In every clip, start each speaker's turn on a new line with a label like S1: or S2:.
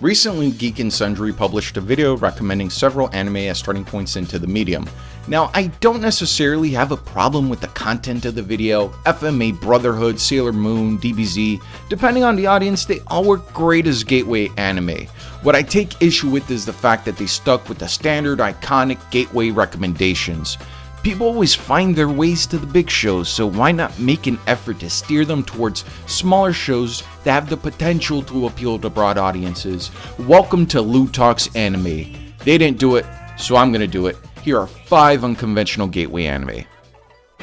S1: Recently, Geek and Sundry published a video recommending several anime as starting points into the medium. Now, I don't necessarily have a problem with the content of the video. FMA Brotherhood, Sailor Moon, DBZ, depending on the audience, they all work great as gateway anime. What I take issue with is the fact that they stuck with the standard iconic gateway recommendations. People always find their ways to the big shows, so why not make an effort to steer them towards smaller shows that have the potential to appeal to broad audiences? Welcome to LouTalksAnime. They didn't do it, so I'm gonna do it. Here are 5 unconventional gateway anime.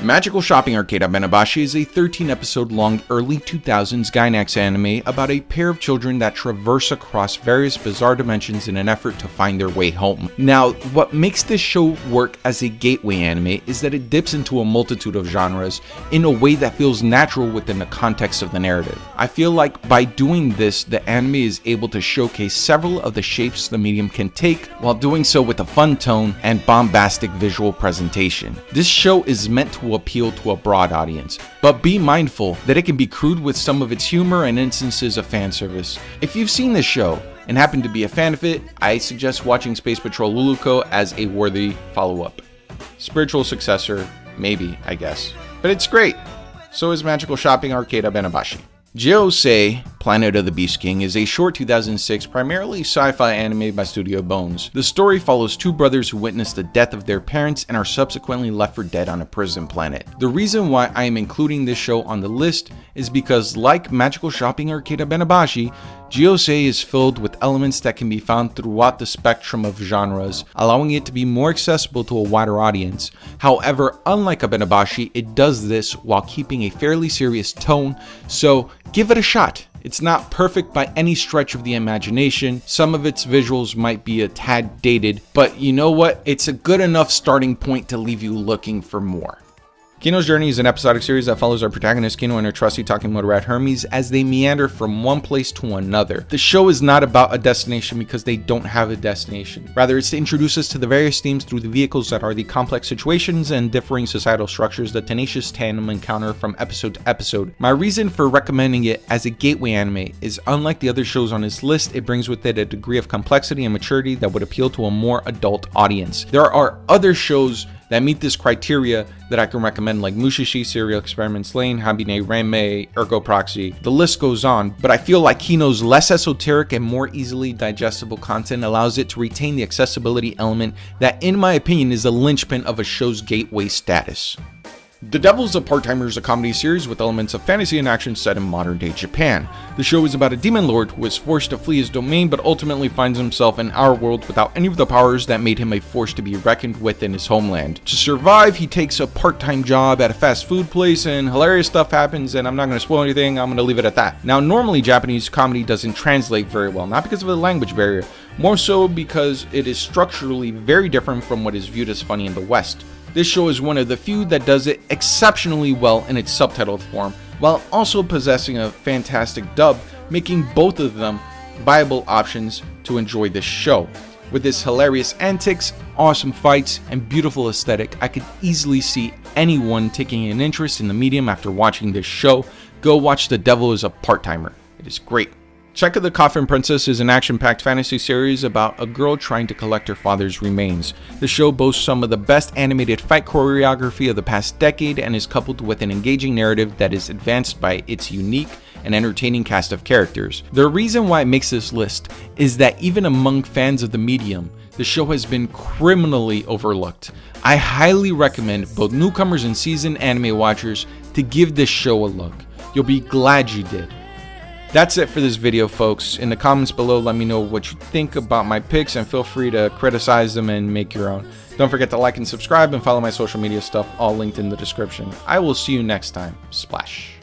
S1: Magical Shopping Arcade Abenabashi is a 13-episode long early 2000s Gainax anime about a pair of children that traverse across various bizarre dimensions in an effort to find their way home. Now, what makes this show work as a gateway anime is that it dips into a multitude of genres in a way that feels natural within the context of the narrative. I feel like by doing this, the anime is able to showcase several of the shapes the medium can take while doing so with a fun tone and bombastic visual presentation. This show is meant to appeal to a broad audience, but be mindful that it can be crude with some of its humor and instances of fan service. If you've seen this show and happen to be a fan of it, I suggest watching Space Patrol Luluko as a worthy follow-up. Spiritual successor, maybe, I guess. But it's great. So is Magical Shopping Arcade Abenabashi. Josei, Planet of the Beast King, is a short 2006 primarily sci-fi anime by Studio Bones. The story follows 2 brothers who witness the death of their parents and are subsequently left for dead on a prison planet. The reason why I am including this show on the list is because, like Magical Shopping Arcade Abenabashi, Josei is filled with elements that can be found throughout the spectrum of genres, allowing it to be more accessible to a wider audience. However, unlike Abenabashi, it does this while keeping a fairly serious tone, so give it a shot. It's not perfect by any stretch of the imagination. Some of its visuals might be a tad dated, but you know what? It's a good enough starting point to leave you looking for more. Kino's Journey is an episodic series that follows our protagonist Kino and her trusty talking motor rat Hermes as they meander from one place to another. The show is not about a destination because they don't have a destination. Rather, it's to introduce us to the various themes through the vehicles that are the complex situations and differing societal structures the tenacious tandem encounter from episode to episode. My reason for recommending it as a gateway anime is, unlike the other shows on this list, it brings with it a degree of complexity and maturity that would appeal to a more adult audience. There are other shows that meet this criteria that I can recommend, like Mushishi, Serial Experiments Lane, Habine Renmei, Ergo Proxy. The list goes on, but I feel like Kino's less esoteric and more easily digestible content allows it to retain the accessibility element that, in my opinion, is the linchpin of a show's gateway status. The Devil's a Part-Timer is a comedy series with elements of fantasy and action set in modern-day Japan. The show is about a demon lord who is forced to flee his domain but ultimately finds himself in our world without any of the powers that made him a force to be reckoned with in his homeland. To survive, he takes a part-time job at a fast food place and hilarious stuff happens, and I'm not going to spoil anything, I'm going to leave it at that. Now, normally Japanese comedy doesn't translate very well, not because of the language barrier, more so because it is structurally very different from what is viewed as funny in the West. This show is one of the few that does it exceptionally well in its subtitled form, while also possessing a fantastic dub, making both of them viable options to enjoy this show. With its hilarious antics, awesome fights, and beautiful aesthetic, I could easily see anyone taking an interest in the medium after watching this show. Go watch The Devil is a Part-Timer. It is great. Check of the Coffin Princess is an action-packed fantasy series about a girl trying to collect her father's remains. The show boasts some of the best animated fight choreography of the past decade and is coupled with an engaging narrative that is advanced by its unique and entertaining cast of characters. The reason why it makes this list is that even among fans of the medium, the show has been criminally overlooked. I highly recommend both newcomers and seasoned anime watchers to give this show a look. You'll be glad you did. That's it for this video, folks. In the comments below, let me know what you think about my picks and feel free to criticize them and make your own. Don't forget to like and subscribe and follow my social media stuff, all linked in the description. I will see you next time. Splash.